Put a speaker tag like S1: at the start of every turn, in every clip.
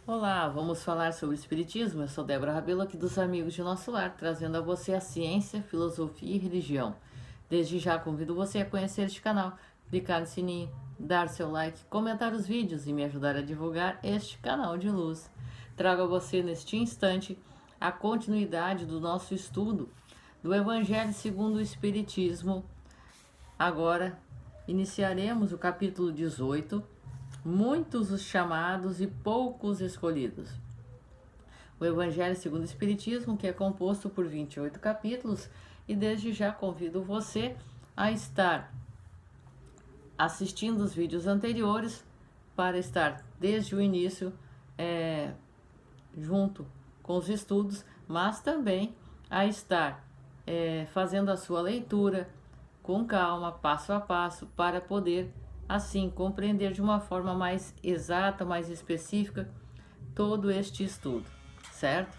S1: Olá, vamos falar sobre Espiritismo. Eu sou Débora Rabelo, aqui dos Amigos de Nosso Lar, trazendo a você a ciência, filosofia e religião. Desde já convido você a conhecer este canal, clicar no sininho, dar seu like, comentar os vídeos e me ajudar a divulgar este canal de luz. Trago a você neste instante a continuidade do nosso estudo do Evangelho segundo o Espiritismo. Agora iniciaremos o capítulo 18, muitos os chamados e poucos escolhidos. O Evangelho segundo o Espiritismo, que é composto por 28 capítulos, e desde já convido você a estar assistindo os vídeos anteriores para estar desde o início junto com os estudos, mas também a estar fazendo a sua leitura com calma, passo a passo, para poder assim compreender de uma forma mais exata, mais específica todo este estudo, certo?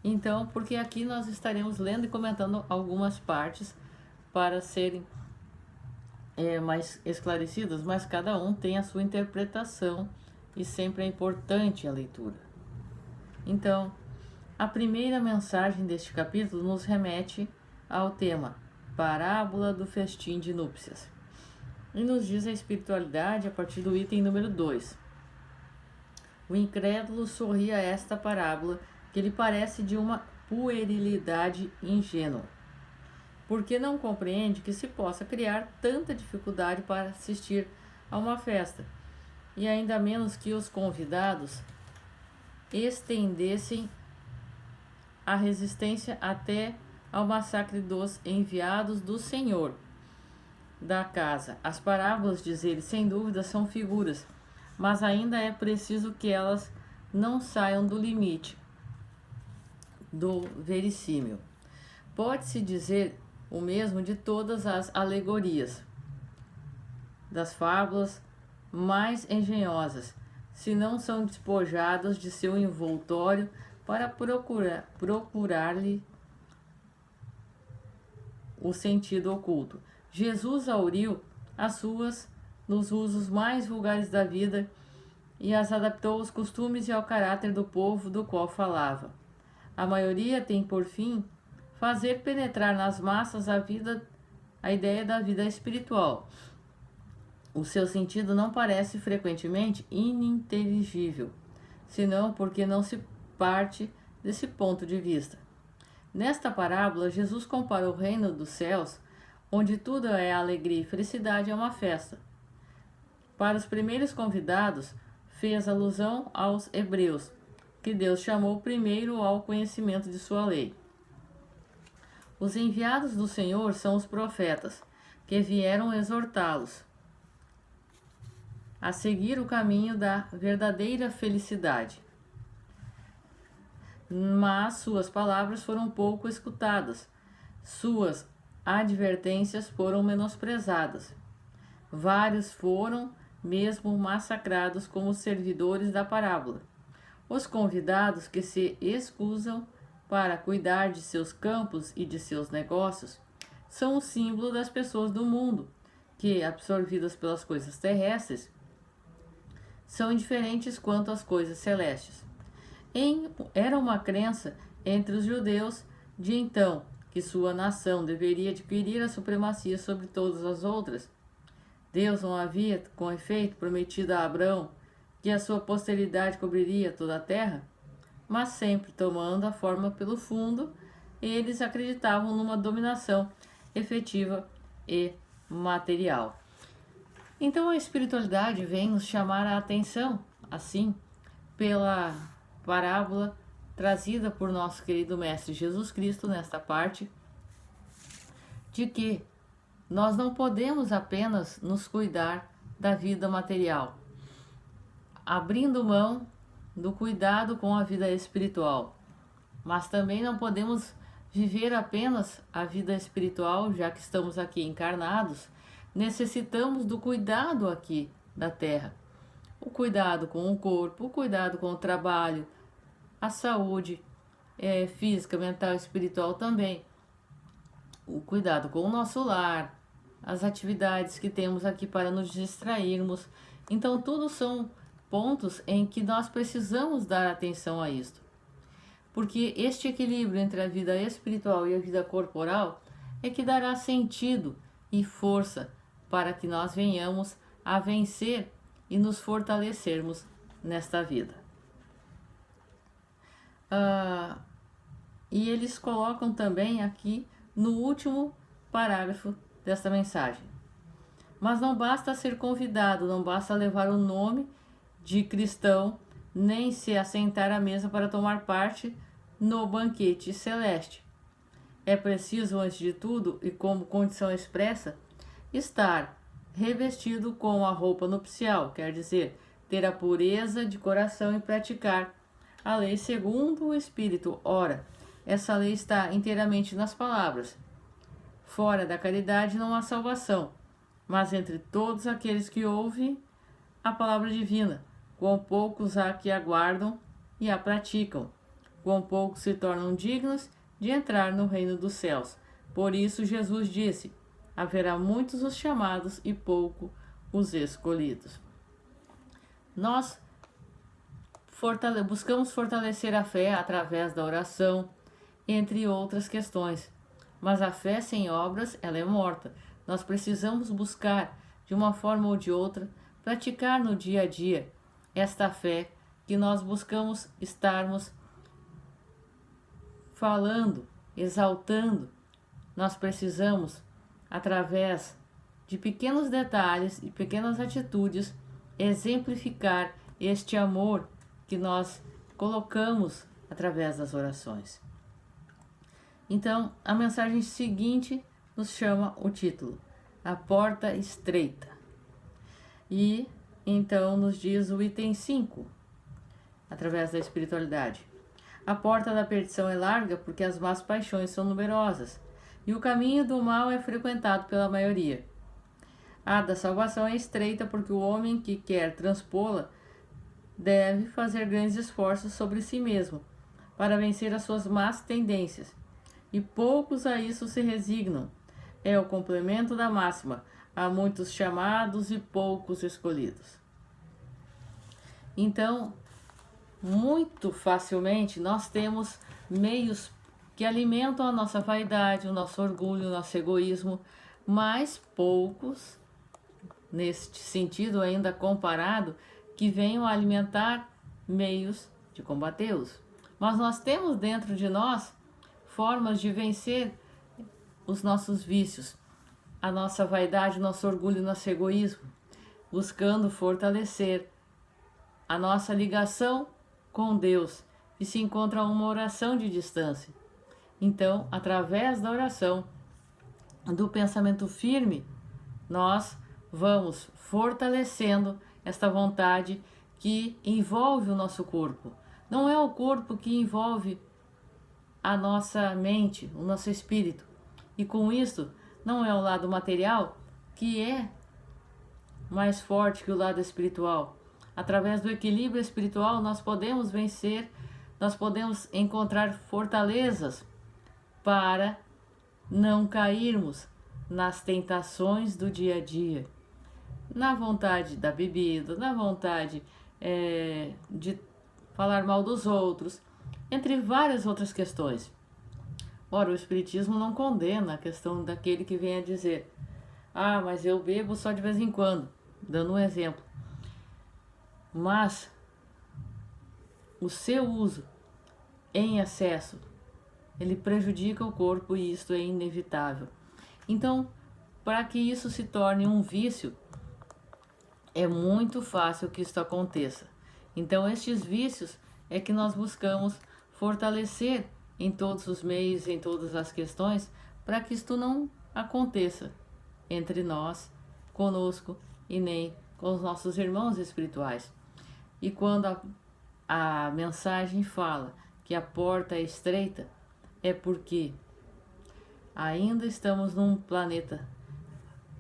S1: Então, porque aqui nós estaremos lendo e comentando algumas partes para serem mais esclarecidas, mas cada um tem a sua interpretação e sempre é importante a leitura. Então, a primeira mensagem deste capítulo nos remete ao tema Parábola do Festim de Núpcias e nos diz a espiritualidade a partir do item número 2. O incrédulo sorri a esta parábola, que lhe parece de uma puerilidade ingênua, porque não compreende que se possa criar tanta dificuldade para assistir a uma festa, e ainda menos que os convidados estendessem a resistência até ao massacre dos enviados do Senhor da casa. As parábolas, diz ele, sem dúvida são figuras, mas ainda é preciso que elas não saiam do limite do verossímil. Pode-se dizer o mesmo de todas as alegorias, das fábulas mais engenhosas, se não são despojadas de seu envoltório para procurar-lhe o sentido oculto. Jesus auriu as suas nos usos mais vulgares da vida e as adaptou aos costumes e ao caráter do povo do qual falava. A maioria tem por fim fazer penetrar nas massas a ideia da vida espiritual. O seu sentido não parece frequentemente ininteligível, senão porque não se parte desse ponto de vista. Nesta parábola, Jesus compara o reino dos céus, onde tudo é alegria e felicidade, a uma festa. Para os primeiros convidados, fez alusão aos hebreus, que Deus chamou primeiro ao conhecimento de sua lei. Os enviados do Senhor são os profetas, que vieram exortá-los a seguir o caminho da verdadeira felicidade. Mas suas palavras foram pouco escutadas, suas advertências foram menosprezadas. Vários foram mesmo massacrados como servidores da parábola. Os convidados que se excusam para cuidar de seus campos e de seus negócios são o símbolo das pessoas do mundo, que, absorvidas pelas coisas terrestres, são indiferentes quanto às coisas celestes. Era uma crença entre os judeus de então que sua nação deveria adquirir a supremacia sobre todas as outras. Deus não havia, com efeito, prometido a Abraão que a sua posteridade cobriria toda a terra? Mas sempre tomando a forma pelo fundo, eles acreditavam numa dominação efetiva e material. Então a espiritualidade vem nos chamar a atenção, assim, pela parábola trazida por nosso querido Mestre Jesus Cristo nesta parte, de que nós não podemos apenas nos cuidar da vida material, abrindo mão do cuidado com a vida espiritual, mas também não podemos viver apenas a vida espiritual, já que estamos aqui encarnados, necessitamos do cuidado aqui da terra. O cuidado com o corpo, o cuidado com o trabalho, a saúde física, mental e espiritual também. O cuidado com o nosso lar, as atividades que temos aqui para nos distrairmos. Então, tudo são pontos em que nós precisamos dar atenção a isto. Porque este equilíbrio entre a vida espiritual e a vida corporal é que dará sentido e força para que nós venhamos a vencer e nos fortalecermos nesta vida. E eles colocam também aqui no último parágrafo desta mensagem: mas não basta ser convidado, não basta levar o nome de cristão, nem se assentar à mesa para tomar parte no banquete celeste. É preciso, antes de tudo, e como condição expressa, estar revestido com a roupa nupcial, quer dizer, ter a pureza de coração e praticar a lei segundo o Espírito. Ora, essa lei está inteiramente nas palavras. Fora da caridade não há salvação, mas entre todos aqueles que ouvem a palavra divina, quão poucos há que aguardam e a praticam, quão poucos se tornam dignos de entrar no reino dos céus. Por isso Jesus disse: haverá muitos os chamados e pouco os escolhidos. Nós buscamos fortalecer a fé através da oração, entre outras questões. Mas a fé sem obras, ela é morta. Nós precisamos buscar, de uma forma ou de outra, praticar no dia a dia esta fé que nós buscamos estarmos falando, exaltando. Nós precisamos, através de pequenos detalhes e pequenas atitudes, exemplificar este amor que nós colocamos através das orações. Então, a mensagem seguinte nos chama o título: A Porta Estreita. E então nos diz o item 5, através da espiritualidade: a porta da perdição é larga porque as más paixões são numerosas, e o caminho do mal é frequentado pela maioria. A da salvação é estreita porque o homem que quer transpô-la deve fazer grandes esforços sobre si mesmo para vencer as suas más tendências, e poucos a isso se resignam. É o complemento da máxima: há muitos chamados e poucos escolhidos. Então, muito facilmente nós temos meios que alimentam a nossa vaidade, o nosso orgulho, o nosso egoísmo, mas poucos, neste sentido ainda comparado, que venham a alimentar meios de combatê-los. Mas nós temos dentro de nós formas de vencer os nossos vícios, a nossa vaidade, o nosso orgulho, o nosso egoísmo, buscando fortalecer a nossa ligação com Deus, que se encontra a uma oração de distância. Então, através da oração, do pensamento firme, nós vamos fortalecendo esta vontade que envolve o nosso corpo. Não é o corpo que envolve a nossa mente, o nosso espírito. E com isso, não é o lado material que é mais forte que o lado espiritual. Através do equilíbrio espiritual, nós podemos vencer, nós podemos encontrar fortalezas para não cairmos nas tentações do dia a dia, na vontade da bebida, na vontade de falar mal dos outros, entre várias outras questões. Ora, o Espiritismo não condena a questão daquele que vem a dizer: ah, mas eu bebo só de vez em quando, dando um exemplo. Mas o seu uso em excesso, ele prejudica o corpo e isto é inevitável. Então, para que isso se torne um vício, é muito fácil que isso aconteça. Então, estes vícios é que nós buscamos fortalecer em todos os meios, em todas as questões, para que isto não aconteça entre nós, conosco e nem com os nossos irmãos espirituais. E quando a mensagem fala que a porta é estreita, é porque ainda estamos num planeta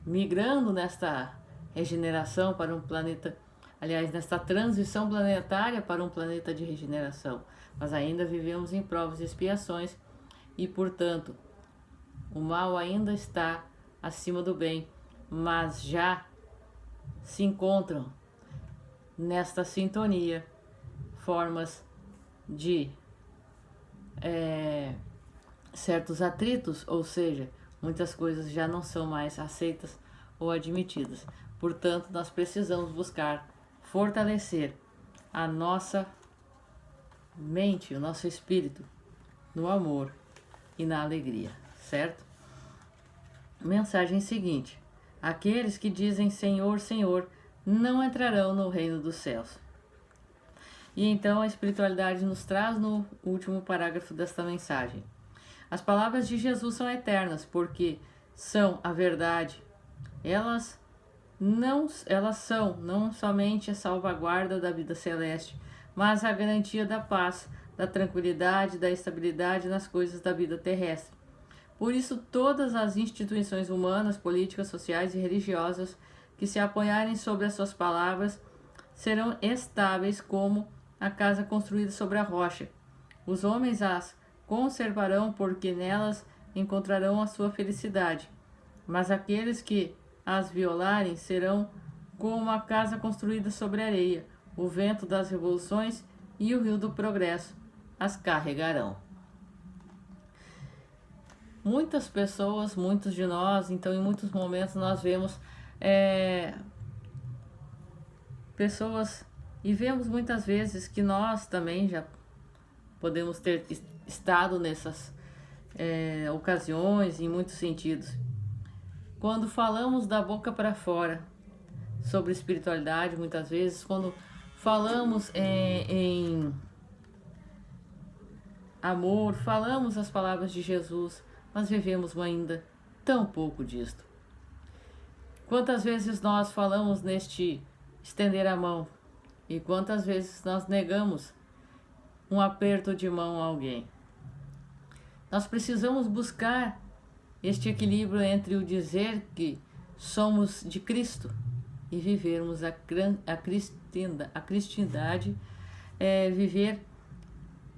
S1: migrando nesta regeneração para um planeta, aliás, nesta transição planetária para um planeta de regeneração. Mas ainda vivemos em provas e expiações e, portanto, o mal ainda está acima do bem, mas já se encontram nesta sintonia formas de certos atritos, ou seja, muitas coisas já não são mais aceitas ou admitidas. Portanto, nós precisamos buscar fortalecer a nossa mente, o nosso espírito no amor e na alegria, certo? Mensagem seguinte: aqueles que dizem Senhor, Senhor, não entrarão no reino dos céus. E então a espiritualidade nos traz no último parágrafo desta mensagem: as palavras de Jesus são eternas, porque são a verdade. Elas são não somente a salvaguarda da vida celeste, mas a garantia da paz, da tranquilidade, da estabilidade nas coisas da vida terrestre. Por isso, todas as instituições humanas, políticas, sociais e religiosas que se apoiarem sobre as suas palavras serão estáveis como a casa construída sobre a rocha. Os homens as conservarão porque nelas encontrarão a sua felicidade. Mas aqueles que as violarem serão como a casa construída sobre a areia. O vento das revoluções e o rio do progresso as carregarão. Muitas pessoas, muitos de nós, então em muitos momentos nós vemos pessoas e vemos muitas vezes que nós também já podemos ter estado nessas ocasiões em muitos sentidos. Quando falamos da boca para fora sobre espiritualidade, muitas vezes, quando falamos em amor, falamos as palavras de Jesus, mas vivemos ainda tão pouco disto. Quantas vezes nós falamos neste estender a mão e quantas vezes nós negamos um aperto de mão a alguém? Nós precisamos buscar este equilíbrio entre o dizer que somos de Cristo e vivermos a cristandade, viver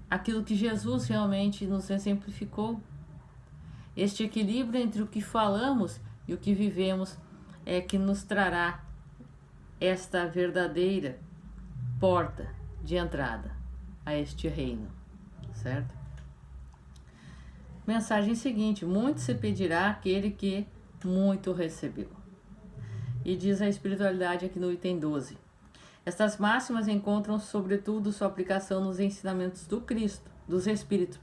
S1: aquilo que Jesus realmente nos exemplificou. Este equilíbrio entre o que falamos e o que vivemos é que nos trará esta verdadeira porta de entrada a este reino, certo? Mensagem seguinte: muito se pedirá àquele que muito recebeu. E diz a espiritualidade aqui no item 12. Estas máximas encontram sobretudo sua aplicação nos ensinamentos dos Espíritos.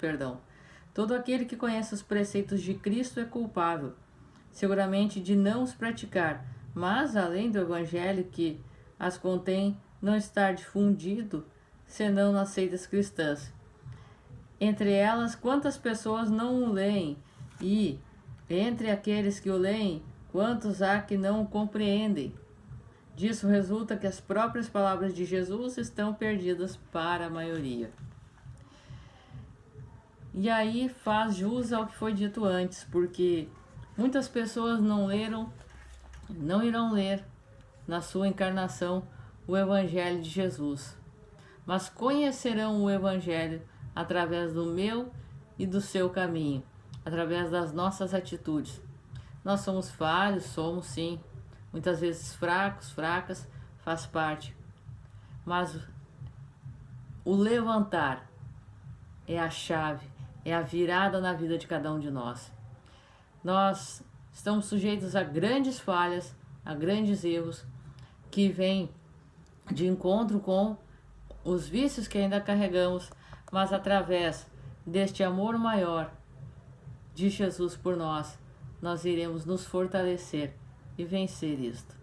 S1: Todo aquele que conhece os preceitos de Cristo é culpável, seguramente, de não os praticar, mas além do Evangelho que as contém, não estar difundido, senão nas seitas cristãs. Entre elas, quantas pessoas não o leem? E, entre aqueles que o leem, quantos há que não o compreendem? Disso resulta que as próprias palavras de Jesus estão perdidas para a maioria. E aí faz jus ao que foi dito antes, porque muitas pessoas não irão ler na sua encarnação o Evangelho de Jesus, mas conhecerão o Evangelho através do meu e do seu caminho, através das nossas atitudes. Nós somos falhos, somos sim, muitas vezes fracas, faz parte, mas o levantar é a chave, é a virada na vida de cada um de nós. Nós estamos sujeitos a grandes falhas, a grandes erros que vêm de encontro com os vícios que ainda carregamos, mas através deste amor maior de Jesus por nós, nós iremos nos fortalecer e vencer isto.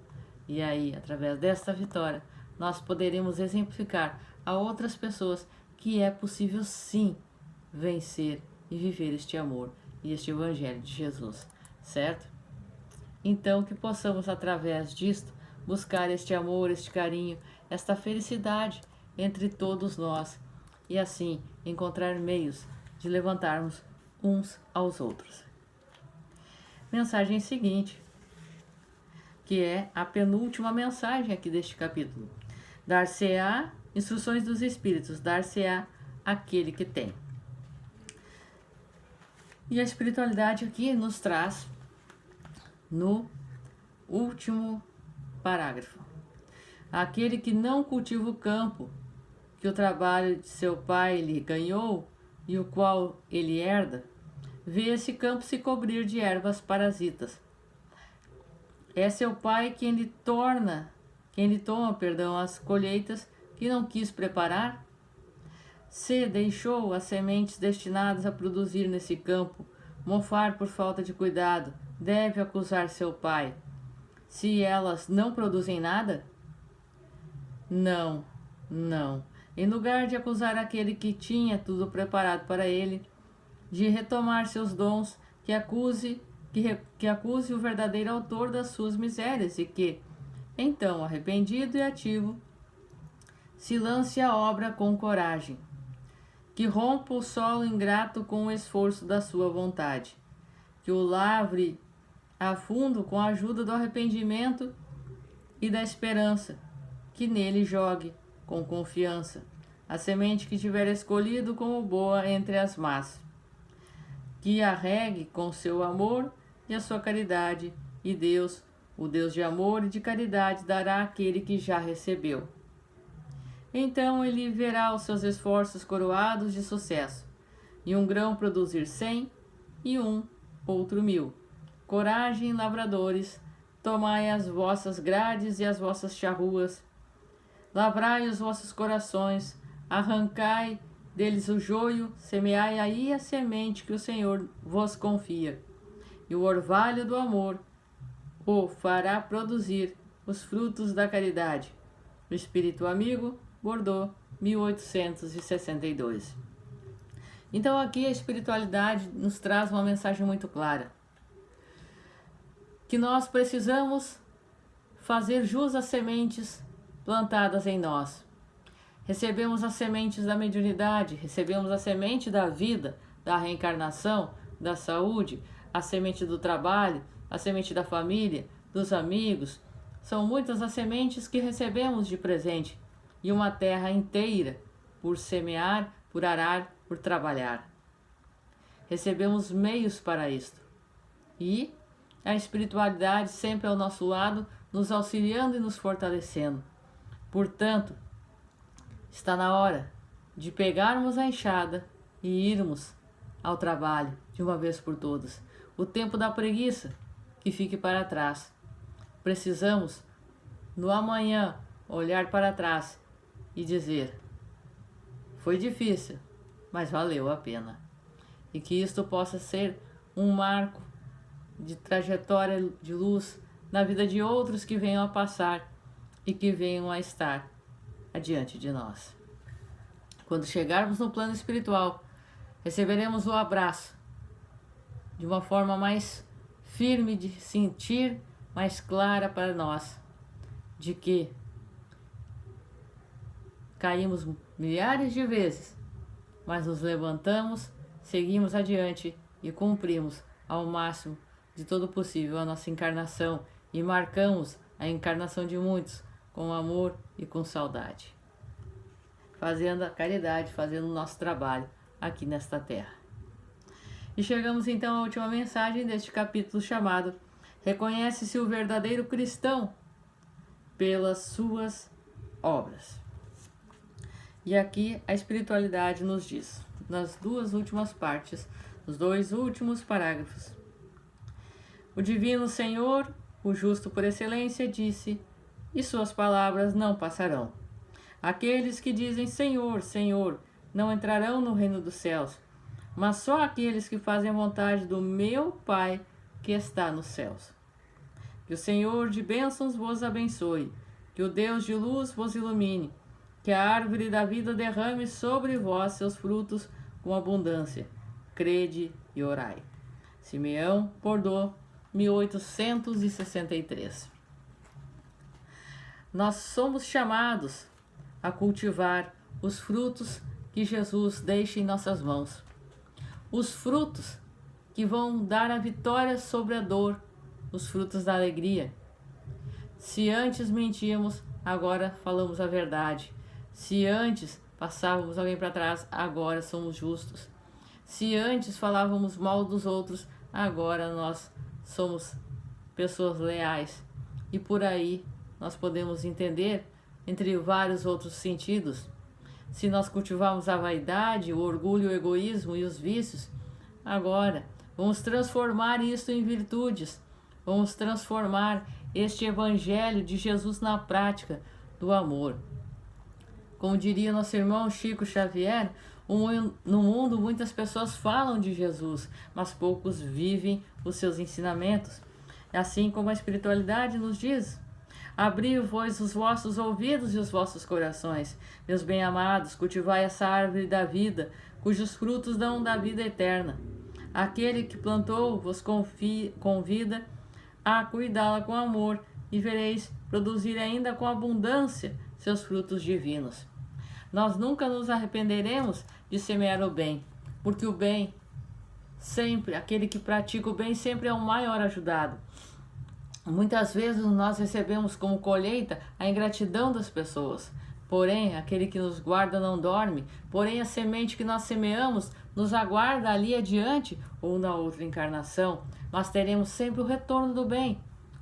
S1: E aí, através desta vitória, nós poderemos exemplificar a outras pessoas que é possível sim vencer e viver este amor e este Evangelho de Jesus, certo? Então, que possamos, através disto, buscar este amor, este carinho, esta felicidade entre todos nós e assim encontrar meios de levantarmos uns aos outros. Mensagem seguinte, que é a penúltima mensagem aqui deste capítulo: dar-se-á instruções dos Espíritos, dar-se-á aquele que tem. E a espiritualidade aqui nos traz no último parágrafo: Aquele que não cultiva o campo, que o trabalho de seu pai lhe ganhou e o qual ele herda, vê esse campo se cobrir de ervas parasitas. É seu pai quem lhe toma, as colheitas que não quis preparar? Se deixou as sementes destinadas a produzir nesse campo mofar por falta de cuidado, deve acusar seu pai. Se elas não produzem nada? Não, não. Em lugar de acusar aquele que tinha tudo preparado para ele, de retomar seus dons, que acuse o verdadeiro autor das suas misérias e que, então, arrependido e ativo, se lance à obra com coragem, que rompa o solo ingrato com o esforço da sua vontade, que o lavre a fundo com a ajuda do arrependimento e da esperança, que nele jogue com confiança a semente que tiver escolhido como boa entre as más, que a regue com seu amor e a sua caridade, e Deus, o Deus de amor e de caridade, dará àquele que já recebeu. Então ele verá os seus esforços coroados de sucesso, e um grão produzir 100, e outro 1000. Coragem, lavradores, tomai as vossas grades e as vossas charruas, lavrai os vossos corações, arrancai deles o joio, semeai aí a semente que o Senhor vos confia, e o orvalho do amor o fará produzir os frutos da caridade. O Espírito Amigo, Bordeaux, 1862. Então aqui a espiritualidade nos traz uma mensagem muito clara, que nós precisamos fazer jus às sementes plantadas em nós. Recebemos as sementes da mediunidade, recebemos a semente da vida, da reencarnação, da saúde, a semente do trabalho, a semente da família, dos amigos. São muitas as sementes que recebemos de presente, e uma terra inteira por semear, por arar, por trabalhar. Recebemos meios para isto. E a espiritualidade sempre ao nosso lado, nos auxiliando e nos fortalecendo. Portanto, está na hora de pegarmos a enxada e irmos ao trabalho de uma vez por todas. O tempo da preguiça, que fique para trás. Precisamos, no amanhã, olhar para trás e dizer: foi difícil, mas valeu a pena. E que isto possa ser um marco de trajetória de luz na vida de outros que venham a passar e que venham a estar adiante de nós. Quando chegarmos no plano espiritual, receberemos o abraço de uma forma mais firme de sentir, mais clara para nós, de que caímos milhares de vezes, mas nos levantamos, seguimos adiante e cumprimos ao máximo de todo possível a nossa encarnação e marcamos a encarnação de muitos com amor e com saudade, fazendo a caridade, fazendo o nosso trabalho aqui nesta terra. E chegamos então à última mensagem deste capítulo chamado Reconhece-se o verdadeiro cristão pelas suas obras. E aqui a espiritualidade nos diz, nas duas últimas partes, nos dois últimos parágrafos: o divino Senhor, o justo por excelência, disse, e suas palavras não passarão. Aqueles que dizem Senhor, Senhor, não entrarão no reino dos céus, mas só aqueles que fazem a vontade do meu Pai que está nos céus. Que o Senhor de bênçãos vos abençoe, que o Deus de luz vos ilumine, que a árvore da vida derrame sobre vós seus frutos com abundância. Crede e orai. Simeão, Bordeaux, 1863. Nós somos chamados a cultivar os frutos que Jesus deixa em nossas mãos. Os frutos que vão dar a vitória sobre a dor, os frutos da alegria. Se antes mentíamos, agora falamos a verdade. Se antes passávamos alguém para trás, agora somos justos. Se antes falávamos mal dos outros, agora nós somos pessoas leais. E por aí nós podemos entender entre vários outros sentidos. Se nós cultivarmos a vaidade, o orgulho, o egoísmo e os vícios, agora vamos transformar isso em virtudes. Vamos transformar este evangelho de Jesus na prática do amor. Como diria nosso irmão Chico Xavier, no mundo muitas pessoas falam de Jesus, mas poucos vivem os seus ensinamentos. É assim como a espiritualidade nos diz: abri, pois, os vossos ouvidos e os vossos corações, meus bem-amados, cultivai essa árvore da vida, cujos frutos dão da vida eterna. Aquele que plantou vos convida a cuidá-la com amor, e vereis produzir ainda com abundância seus frutos divinos. Nós nunca nos arrependeremos de semear o bem, porque o bem sempre, aquele que pratica o bem sempre é o maior ajudado. Muitas vezes nós recebemos como colheita a ingratidão das pessoas. Porém, aquele que nos guarda não dorme. Porém, a semente que nós semeamos nos aguarda ali adiante ou na outra encarnação. Nós teremos sempre o retorno do bem.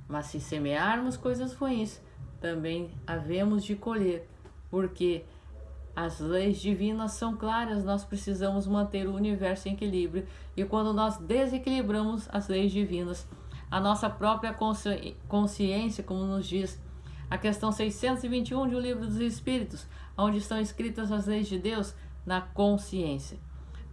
S1: Mas se semearmos coisas ruins, também havemos de colher. Porque as leis divinas são claras, nós precisamos manter o universo em equilíbrio. E quando nós desequilibramos as leis divinas, a nossa própria consciência, como nos diz a questão 621 de O Livro dos Espíritos, onde estão escritas as leis de Deus, na consciência.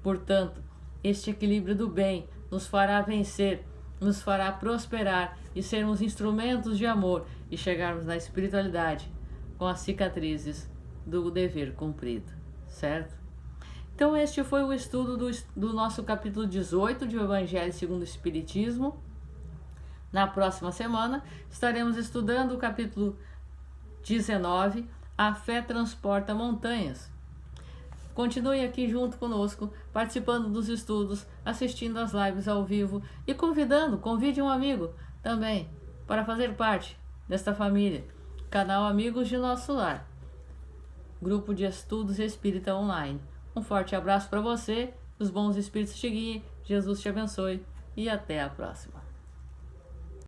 S1: Portanto, este equilíbrio do bem nos fará vencer, nos fará prosperar e sermos instrumentos de amor e chegarmos na espiritualidade com as cicatrizes do dever cumprido, certo? Então este foi o estudo do nosso capítulo 18 de O Evangelho segundo o Espiritismo. Na próxima semana estaremos estudando o capítulo 19, A Fé Transporta Montanhas. Continue aqui junto conosco, participando dos estudos, assistindo às lives ao vivo e convide um amigo também para fazer parte desta família. Canal Amigos de Nosso Lar, Grupo de Estudos Espírita Online. Um forte abraço para você, os bons espíritos te guiem, Jesus te abençoe e até a próxima.